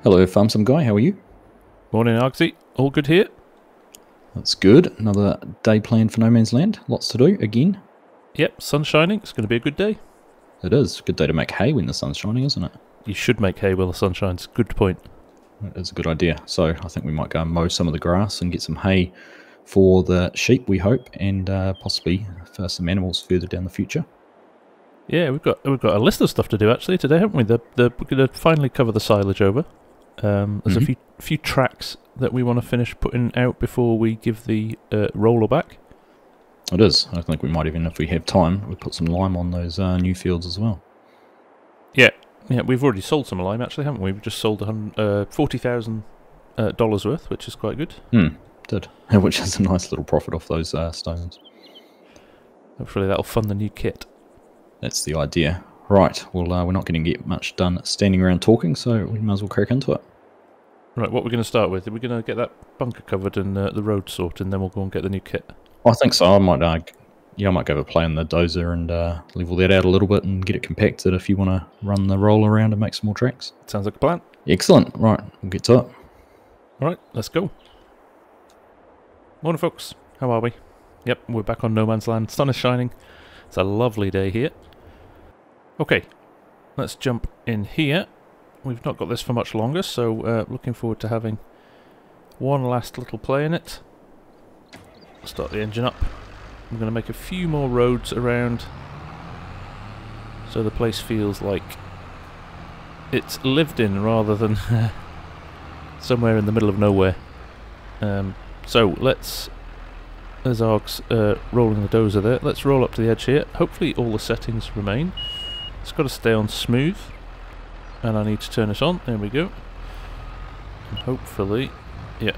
Hello, FarmSim guy. How are you? Morning, argsy. All good here? That's good. Another day planned for No Man's Land. Lots to do again. Yep, sun's shining. It's going to be a good day. It is. Good day to make hay when the sun's shining, isn't it? You should make hay while the sun shines. Good point. That is a good idea. So I think we might go and mow some of the grass and get some hay for the sheep, we hope, and possibly for some animals further down the future. Yeah, we've got a list of stuff to do actually today, haven't we? We're going to finally cover the silage over. There's a few tracks that we want to finish putting out before we give the roller back. It is. I think we might even, if we have time, we'll put some lime on those new fields as well. Yeah, we've already sold some lime actually, haven't we? We've just sold $40,000 worth, which is quite good. Did. Which is a nice little profit off those stones. Hopefully that'll fund the new kit. That's the idea. Right, well, we're not going to get much done standing around talking, so we might as well crack into it. Right, what we're going to start with, are we going to get that bunker covered and the road sorted, and then we'll go and get the new kit? I think so. I might go over play on the dozer and level that out a little bit and get it compacted if you want to run the roll around and make some more tracks. Sounds like a plan. Excellent. Right, we'll get to it. Alright, let's go. Morning, folks. How are we? Yep, we're back on No Man's Land. Sun is shining. It's a lovely day here. Okay, let's jump in here. We've not got this for much longer, so looking forward to having one last little play in it. Start the engine up. I'm going to make a few more roads around so the place feels like it's lived in rather than somewhere in the middle of nowhere. So let's, there's Args rolling the dozer there. Let's roll up to the edge here. Hopefully all the settings remain. It's got to stay on smooth, and I need to turn it on. There we go. And hopefully, yeah,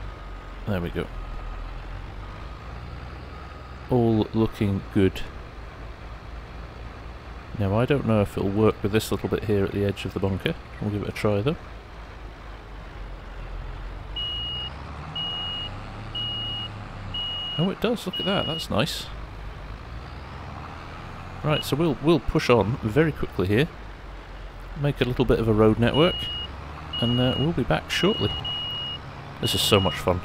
there we go. All looking good. Now I don't know if it'll work with this little bit here at the edge of the bunker. We'll give it a try though. Oh, it does. Look at that. That's nice. Right, so we'll push on very quickly here, make a little bit of a road network, and we'll be back shortly. This is so much fun.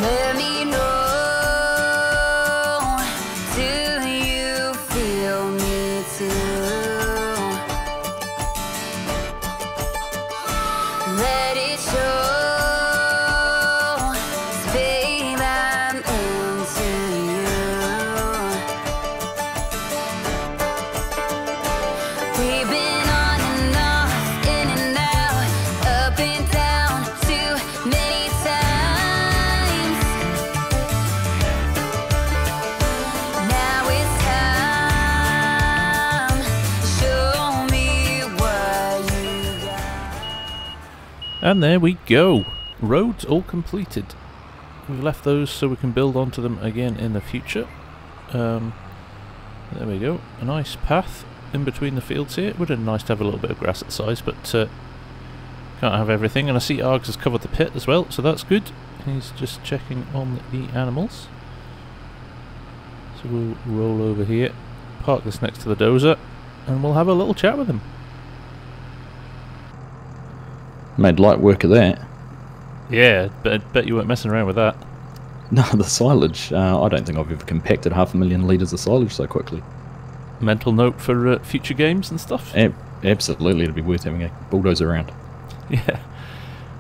Let me know, do you feel me too? Let it show, 'cause babe, I'm into you. We've been on and off, in and out, up and down, too many times. Now it's time, show me what you got. And there we go. Roads all completed. We've left those so we can build onto them again in the future. There we go. A nice path in between the fields here. It would have been nice to have a little bit of grass at size, but can't have everything. And I see Args has covered the pit as well, so that's good. He's just checking on the animals. So we'll roll over here, park this next to the dozer, and we'll have a little chat with him. Made light work of that. Yeah, but I bet you weren't messing around with that. No, the silage. I don't think I've ever compacted 500,000 litres of silage so quickly. Mental note for future games and stuff. Absolutely, it'd be worth having a bulldozer around. Yeah.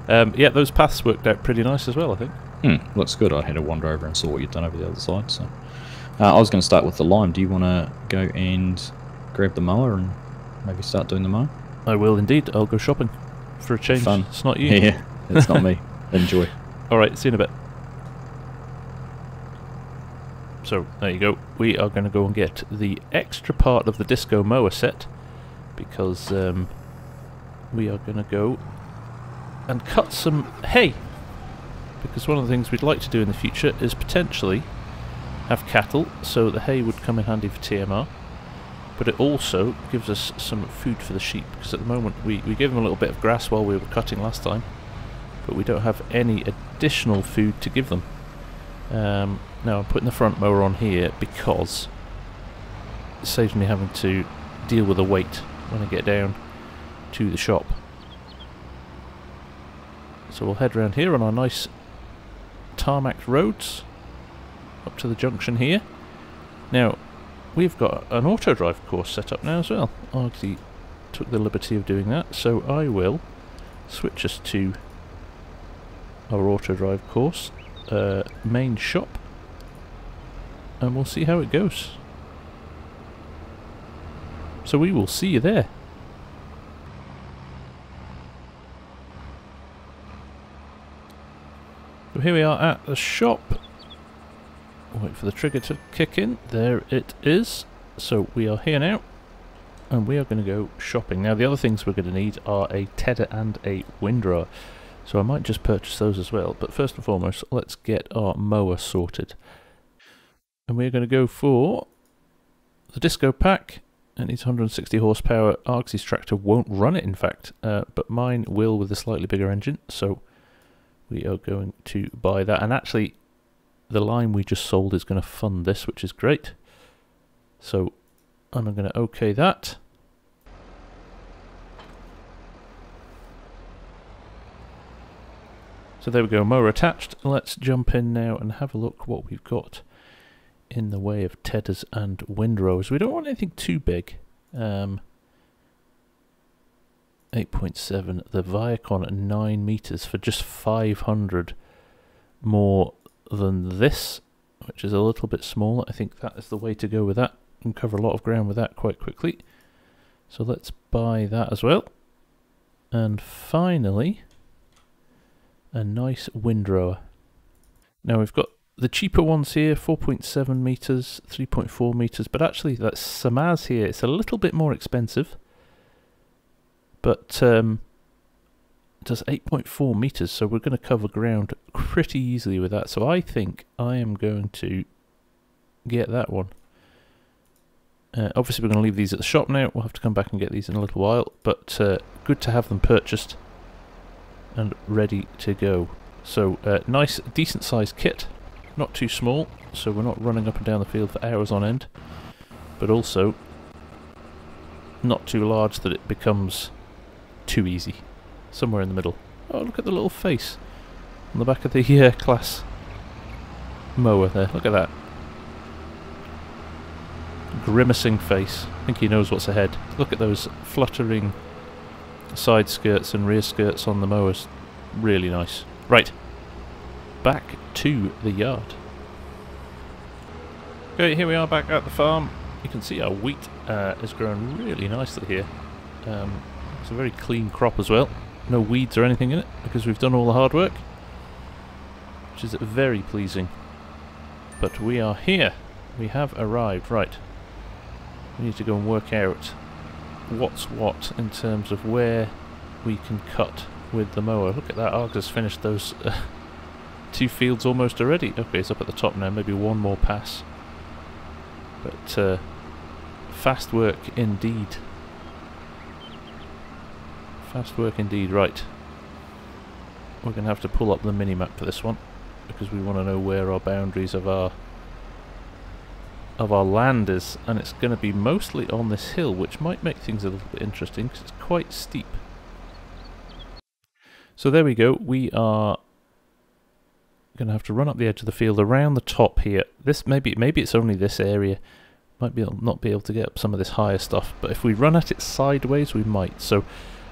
Yeah, those paths worked out pretty nice as well, I think. Looks good. I had to wander over and saw what you'd done over the other side. So, I was going to start with the lime. Do you want to go and grab the mower and maybe start doing the mow? I will indeed. I'll go shopping for a change. Fun. It's not you. Yeah, it's not me. Enjoy. Alright, see you in a bit. So, there you go. We are going to go and get the extra part of the disco mower set, because we are going to go and cut some hay. Because one of the things we'd like to do in the future is potentially have cattle, so the hay would come in handy for TMR. But it also gives us some food for the sheep, because at the moment we gave them a little bit of grass while we were cutting last time, but we don't have any additional food to give them. Now I'm putting the front mower on here because it saves me having to deal with the weight when I get down to the shop. So we'll head around here on our nice tarmac roads up to the junction here. Now we've got an auto drive course set up now as well. Argsy took the liberty of doing that, so I will switch us to our auto drive course main shop, and we'll see how it goes. So we will see you there. So here we are at the shop. Wait for the trigger to kick in. There it is. So we are here now, and we are going to go shopping. Now the other things we're going to need are a tedder and a windrower. So I might just purchase those as well. But first and foremost, let's get our mower sorted. And we're going to go for the disco pack. It needs 160 horsepower. Argsy's tractor won't run it, in fact, but mine will with a slightly bigger engine. So we are going to buy that. And actually, the line we just sold is going to fund this, which is great. So I'm going to OK that. So there we go, mower attached. Let's jump in now and have a look what we've got in the way of tedders and windrowers. We don't want anything too big. 8.7, the Viacon at 9 meters for just 500 more than this, which is a little bit smaller. I think that is the way to go with that. You can cover a lot of ground with that quite quickly. So let's buy that as well. And finally, a nice windrower. Now we've got the cheaper ones here, 4.7 meters, 3.4 meters, but actually that Samaz here, it's a little bit more expensive, but it does 8.4 meters, so we're going to cover ground pretty easily with that. So I think I am going to get that one. Obviously we're going to leave these at the shop now. We'll have to come back and get these in a little while, but good to have them purchased and ready to go. So nice decent sized kit, not too small, so we're not running up and down the field for hours on end, but also not too large that it becomes too easy. Somewhere in the middle. Oh, look at the little face on the back of the class mower there. Look at that grimacing face. I think he knows what's ahead. Look at those fluttering side skirts and rear skirts on the mowers. Really nice. Right, back to the yard. Okay, here we are back at the farm. You can see our wheat is growing really nicely here. It's a very clean crop as well. No weeds or anything in it because we've done all the hard work, which is very pleasing. But we are here. We have arrived. Right, we need to go and work out what's what in terms of where we can cut with the mower. Look at that, Argus finished those 2 fields almost already. Okay, it's up at the top now, maybe one more pass. But fast work indeed. Fast work indeed. Right, we're going to have to pull up the mini-map for this one because we want to know where our boundaries of our land is, and it's going to be mostly on this hill, which might make things a little bit interesting because it's quite steep. So there we go. We are going to have to run up the edge of the field around the top here. This maybe it's only this area. Might be not be able to get up some of this higher stuff, but if we run at it sideways, we might. So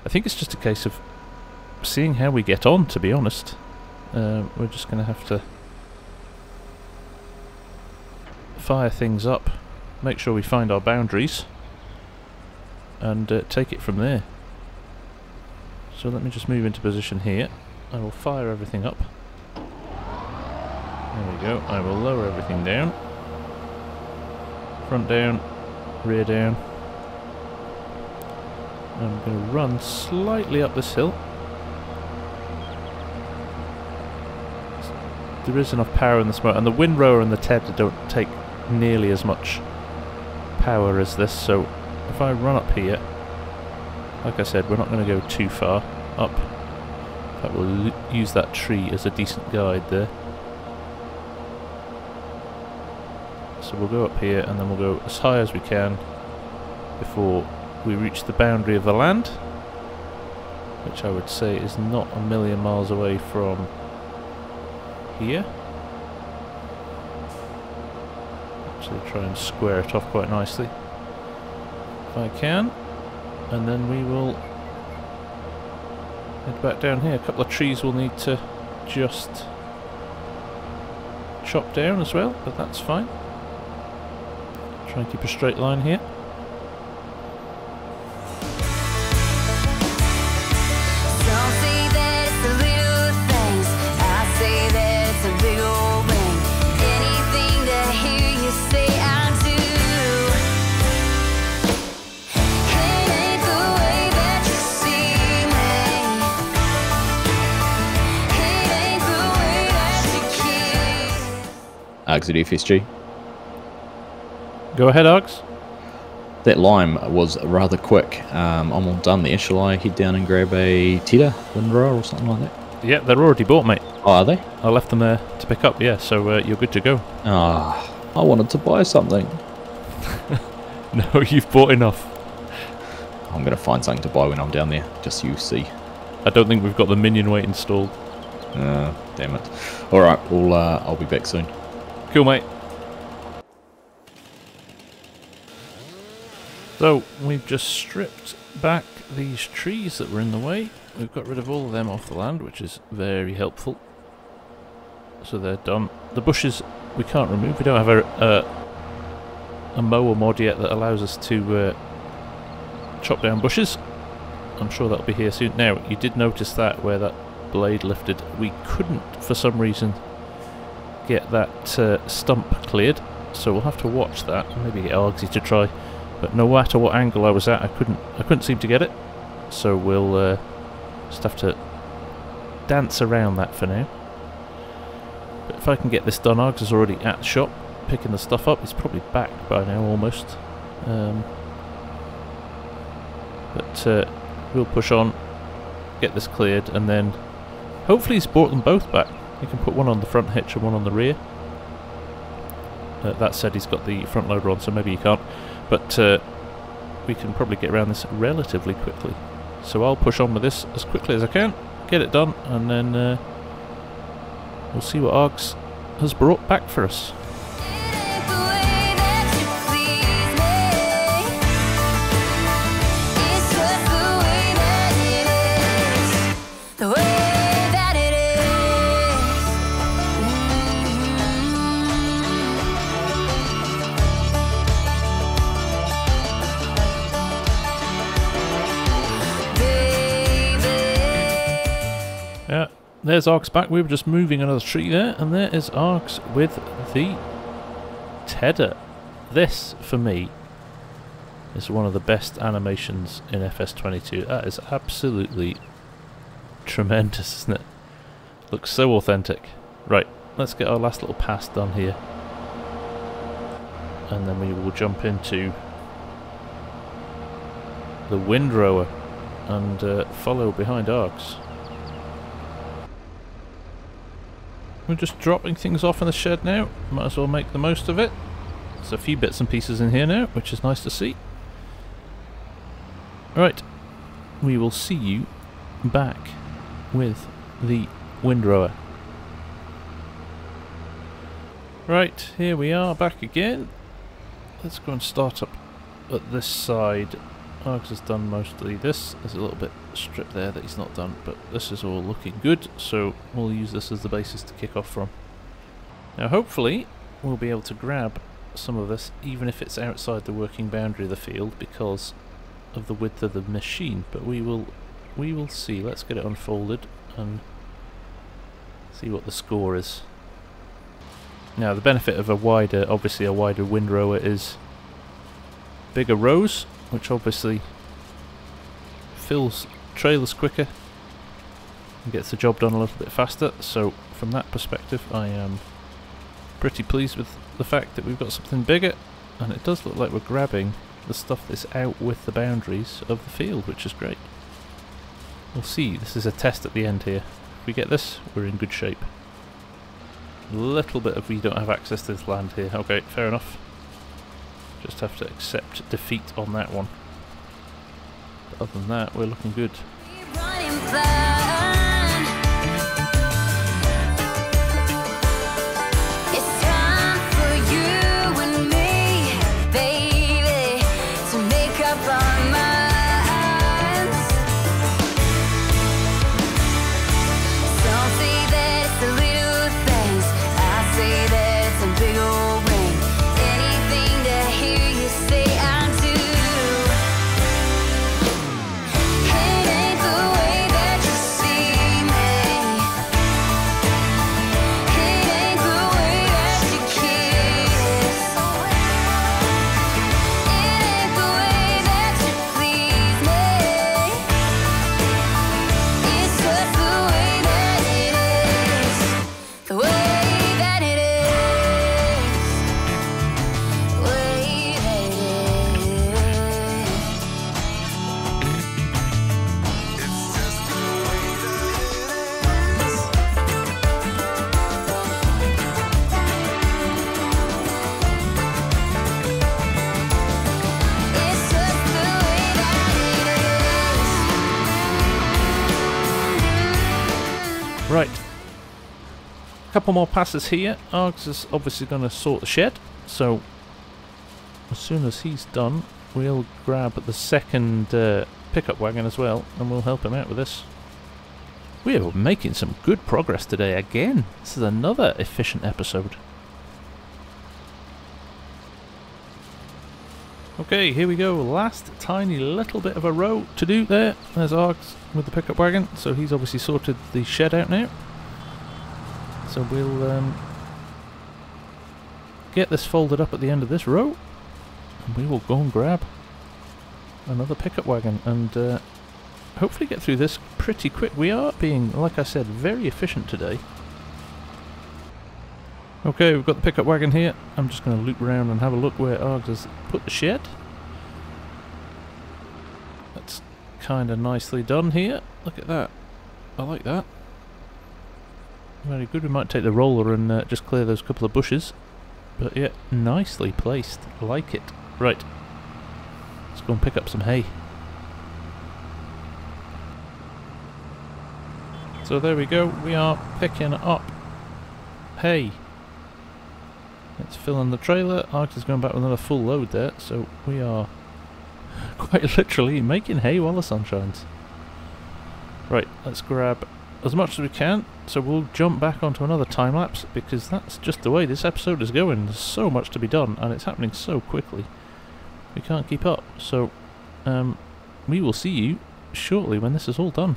I think it's just a case of seeing how we get on, to be honest. We're just going to have to fire things up, make sure we find our boundaries, and take it from there. So let me just move into position here. I will fire everything up. There we go. I will lower everything down. Front down, rear down. I'm going to run slightly up this hill. There is enough power in the smoke, and the windrower and the tedder don't take nearly as much power as this, so if I run up here, like I said, we're not going to go too far up. That will use that tree as a decent guide there. So we'll go up here and then we'll go as high as we can before we reach the boundary of the land, which I would say is not a million miles away from here. Actually try and square it off quite nicely if I can, and then we will head back down here. A couple of trees we'll need to just chop down as well, but that's fine. Try and keep a straight line here. Some say that it's the little things, I say that it's a big old ring. Anything that I hear you say I do. It ain't the way that you see me. It ain't the way that you keep. Argsy FSG. Go ahead, Args. That lime was rather quick. I'm all done there. Shall I head down and grab a Teta windrower or something like that? Yeah, they're already bought, mate. Oh, are they? I left them there to pick up, yeah, so you're good to go. Ah, I wanted to buy something. No, you've bought enough. I'm going to find something to buy when I'm down there, just so you see. I don't think we've got the minion weight installed. Damn it. Alright, I'll be back soon. Cool, mate. So, we've just stripped back these trees that were in the way. We've got rid of all of them off the land, which is very helpful. So they're done. The bushes we can't remove. We don't have a mower mod yet that allows us to chop down bushes. I'm sure that'll be here soon. Now, you did notice that where that blade lifted. We couldn't, for some reason, get that stump cleared. So we'll have to watch that. Maybe get Argsy to try. But no matter what angle I was at, I couldn't seem to get it. So we'll just have to dance around that for now. But if I can get this done, Args is already at the shop picking the stuff up. He's probably back by now almost. But we'll push on, get this cleared, and then hopefully he's brought them both back. He can put one on the front hitch and one on the rear. That said, he's got the front loader on, so maybe he can't. But we can probably get around this relatively quickly. So I'll push on with this as quickly as I can, get it done, and then we'll see what Args has brought back for us. Yeah, there's Args back. We were just moving another tree there, and there is Args with the Tedder. This, for me, is one of the best animations in FS22. That is absolutely tremendous, isn't it? Looks so authentic. Right, let's get our last little pass done here. And then we will jump into the windrower and follow behind Args. We're just dropping things off in the shed now. Might as well make the most of it. There's a few bits and pieces in here now, which is nice to see. Right, we will see you back with the windrower. Right, here we are back again. Let's go and start up at this side. Args has done mostly this. There's a little bit stripped there that he's not done, but this is all looking good, so we'll use this as the basis to kick off from. Now hopefully we'll be able to grab some of this even if it's outside the working boundary of the field because of the width of the machine, but we will see. Let's get it unfolded and see what the score is. Now the benefit of obviously a wider windrower is bigger rows, which obviously fills trailers quicker and gets the job done a little bit faster. So from that perspective I am pretty pleased with the fact that we've got something bigger, and it does look like we're grabbing the stuff that's out with the boundaries of the field, which is great. We'll see. This is a test at the end here. If we get this, we're in good shape. A little bit of we don't have access to this land here. Okay, fair enough. Just have to accept defeat on that one. But other than that, we're looking good. Running blind. It's time for you and me, baby, to make up our minds. Some say that it's the little things, I say that it's a big old ring. Anything that I hear you say, I do. It ain't the way that you see me. It ain't the way that you kiss. It ain't the way that you please me. It's just the way that it is. The way that it is. Way that it is. It's just the way that it is. Right. Couple more passes here. Args is obviously going to sort the shed, so as soon as he's done, we'll grab the second pickup wagon as well, and we'll help him out with this. We are making some good progress today again. This is another efficient episode. Okay, here we go. Last tiny little bit of a row to do there. There's Args with the pickup wagon, so he's obviously sorted the shed out now. So we'll get this folded up at the end of this row, and we will go and grab another pickup wagon and hopefully get through this pretty quick. We are being, like I said, very efficient today. Okay, we've got the pickup wagon here. I'm just going to loop around and have a look where Args has put the shed. That's kind of nicely done here. Look at that. I like that. Very good. We might take the roller and just clear those couple of bushes. But yeah, nicely placed. I like it. Right. Let's go and pick up some hay. So there we go. We are picking up hay. Let's fill in the trailer. Args is going back with another full load there. So we are quite literally making hay while the sun shines. Right, let's grab as much as we can, so we'll jump back onto another time lapse because that's just the way this episode is going. There's so much to be done and it's happening so quickly we can't keep up, so we will see you shortly when this is all done.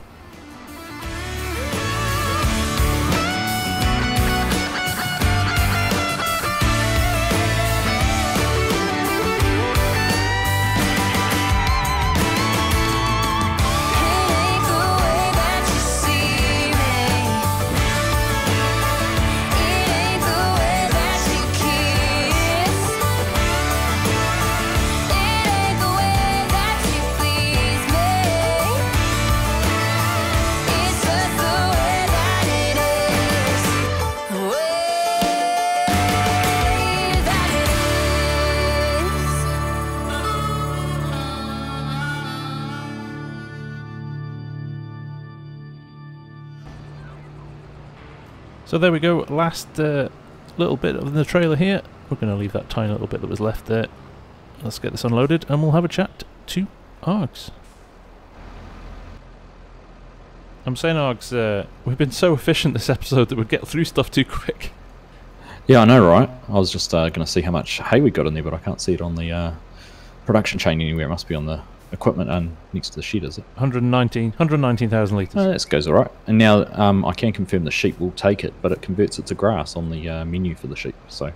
So there we go, last little bit of the trailer here. We're going to leave that tiny little bit that was left there. Let's get this unloaded and we'll have a chat to Args. I'm saying, Args, we've been so efficient this episode that we get through stuff too quick. Yeah, I know, right? I was just going to see how much hay we got in there, but I can't see it on the production chain anywhere. It must be on the equipment and next to the shed, is it? 119,000 litres. This goes all right. And now I can confirm the sheep will take it, but it converts it to grass on the menu for the sheep. So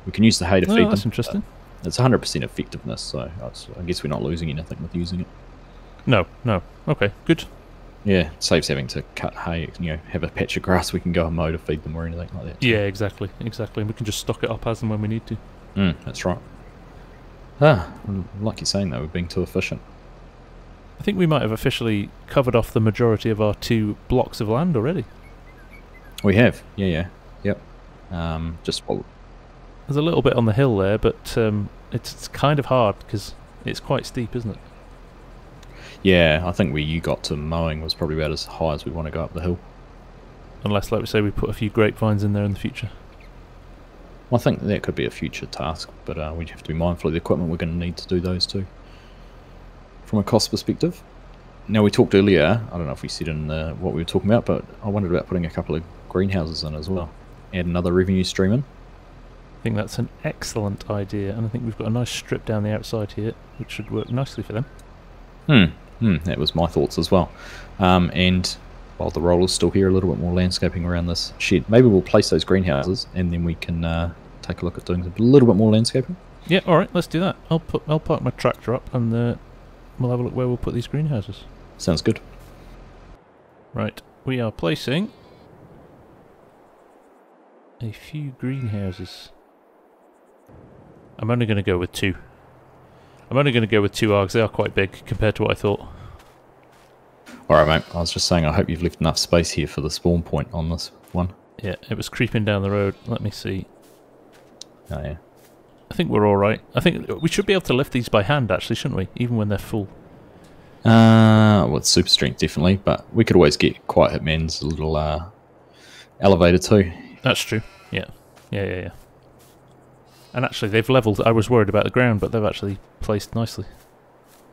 we can use the hay to feed them. That's interesting. It's 100% effectiveness, so I guess we're not losing anything with using it. No. Okay, good. Yeah, it saves having to cut hay, have a patch of grass we can go and mow to feed them or anything like that. Yeah, exactly. And we can just stock it up as and when we need to. That's right. Like you're saying though, we're being too efficient. I think we might have officially covered off the majority of our 2 blocks of land already. We have, yeah. Yep. Just what. There's a little bit on the hill there, but it's kind of hard because it's quite steep, isn't it? Yeah, I think where you got to mowing was probably about as high as we want to go up the hill. Unless, like we say, we put a few grapevines in there in the future. Well, I think that could be a future task, but we have to be mindful of the equipment we're going to need to do those too. From a cost perspective. Now, we talked earlier, I don't know if we said in what we were talking about, but I wondered about putting a couple of greenhouses in as well. Add another revenue stream in. I think that's an excellent idea, and I think we've got a nice strip down the outside here, which should work nicely for them. That was my thoughts as well. And while the roller's still here, a little bit more landscaping around this shed. Maybe we'll place those greenhouses, and then we can take a look at doing a little bit more landscaping. Yeah, all right, let's do that. I'll park my tractor up, and we'll have a look where we'll put these greenhouses. Sounds good. Right, we are placing a few greenhouses. I'm only going to go with 2. I'm only going to go with 2 args. They are quite big compared to what I thought. Alright, mate. I was just saying I hope you've left enough space here for the spawn point on this one. Yeah, it was creeping down the road. Let me see. Oh, yeah. I think we're alright. I think we should be able to lift these by hand, actually, shouldn't we? Even when they're full. Well, it's super strength, definitely, but we could always get Quiet Hitman's little elevator too. That's true. Yeah. Yeah. And actually, they've levelled. I was worried about the ground, but they've actually placed nicely.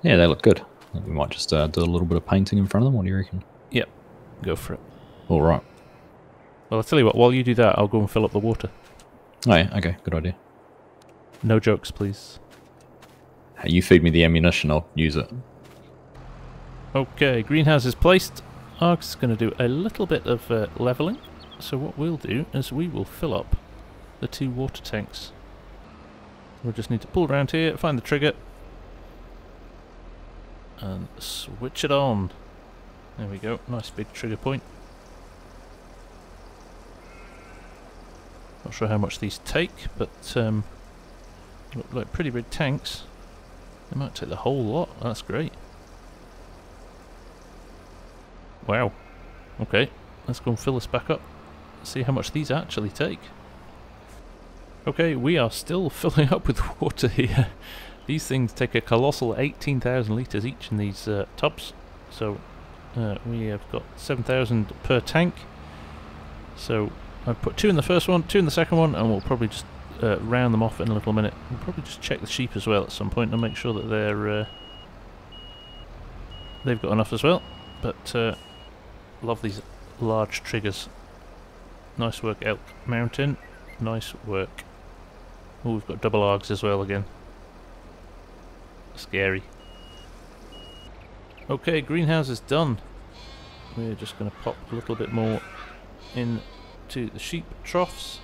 Yeah, they look good. I think we might just do a little bit of painting in front of them. What do you reckon? Yep. Go for it. All right. Well, I'll tell you what. While you do that, I'll go and fill up the water. Oh, yeah. Okay. Good idea. No jokes, please. Hey, you feed me the ammunition, I'll use it. Okay, greenhouse is placed. Args is going to do a little bit of levelling. So what we'll do is we will fill up the 2 water tanks. We'll just need to pull around here, find the trigger, and switch it on. There we go, nice big trigger point. Not sure how much these take, but look like pretty big tanks. They might take the whole lot, that's great. Wow. Okay, let's go and fill this back up. See how much these actually take. Okay, we are still filling up with water here. These things take a colossal 18,000 litres each in these tubs. So we have got 7,000 per tank. So I've put 2 in the first one, 2 in the second one, and we'll probably just round them off in a little minute. We'll probably just check the sheep as well at some point and make sure that they've got enough as well. But love these large triggers. Nice work, Elk Mountain. Nice work. Oh, we've got double args as well again. Scary. Okay, greenhouse is done. We're just going to pop a little bit more into the sheep troughs.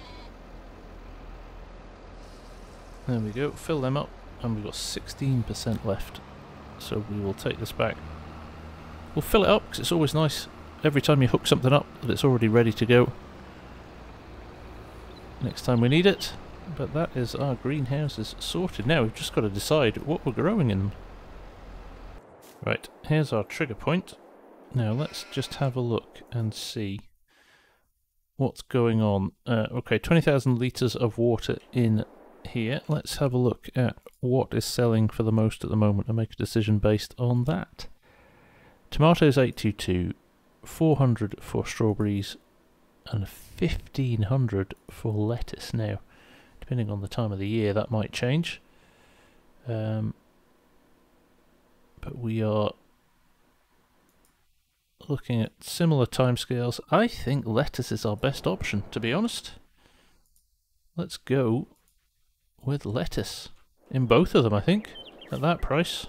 There we go, fill them up, and we've got 16% left. So we will take this back. We'll fill it up because it's always nice every time you hook something up that it's already ready to go next time we need it. But that is our greenhouses sorted. Now we've just got to decide what we're growing in them. Right, here's our trigger point. Now let's just have a look and see what's going on. Okay, 20,000 litres of water in here. Let's have a look at what is selling for the most at the moment and make a decision based on that. Tomatoes 822, 400 for strawberries, and 1,500 for lettuce. Now, depending on the time of the year, that might change. But we are looking at similar timescales. I think lettuce is our best option, to be honest. Let's go with lettuce in both of them, I think, at that price.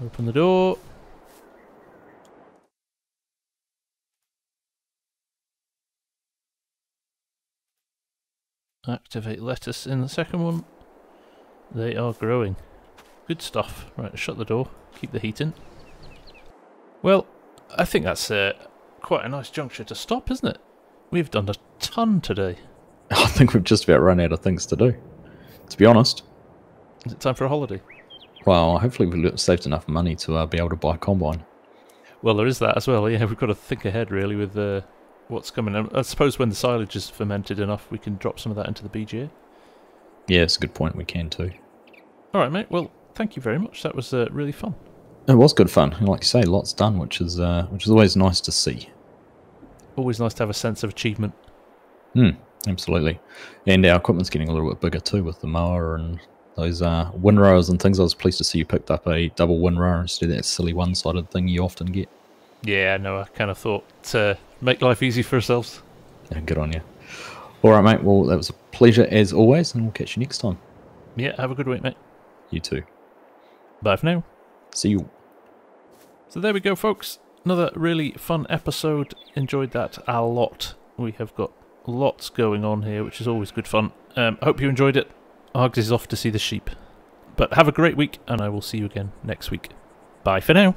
Open the door. Activate lettuce in the second one. They are growing. Good stuff. Right, shut the door. Keep the heat in. Well, I think that's quite a nice juncture to stop, isn't it? We've done a ton today. I think we've just about run out of things to do, to be honest. Is it time for a holiday? Well, hopefully we've saved enough money to be able to buy a combine. Well, there is that as well. Yeah, we've got to think ahead really with what's coming. I suppose when the silage is fermented enough, we can drop some of that into the BGA. Yeah, it's a good point. We can too. All right, mate. Well, thank you very much. That was really fun. It was good fun. And like you say, lots done, which is always nice to see. Always nice to have a sense of achievement. Absolutely. And our equipment's getting a little bit bigger too with the mower and those windrowers and things. I was pleased to see you picked up a double windrower instead of that silly one-sided thing you often get. Yeah, no, I kind of thought to make life easy for ourselves. Yeah, good on you. All right, mate. Well, that was a pleasure as always, and we'll catch you next time. Yeah, have a good week, mate. You too. Bye for now. See you. So there we go, folks. Another really fun episode. Enjoyed that a lot. We have got lots going on here, which is always good fun. I hope you enjoyed it. Args is off to see the sheep. But have a great week, and I will see you again next week. Bye for now.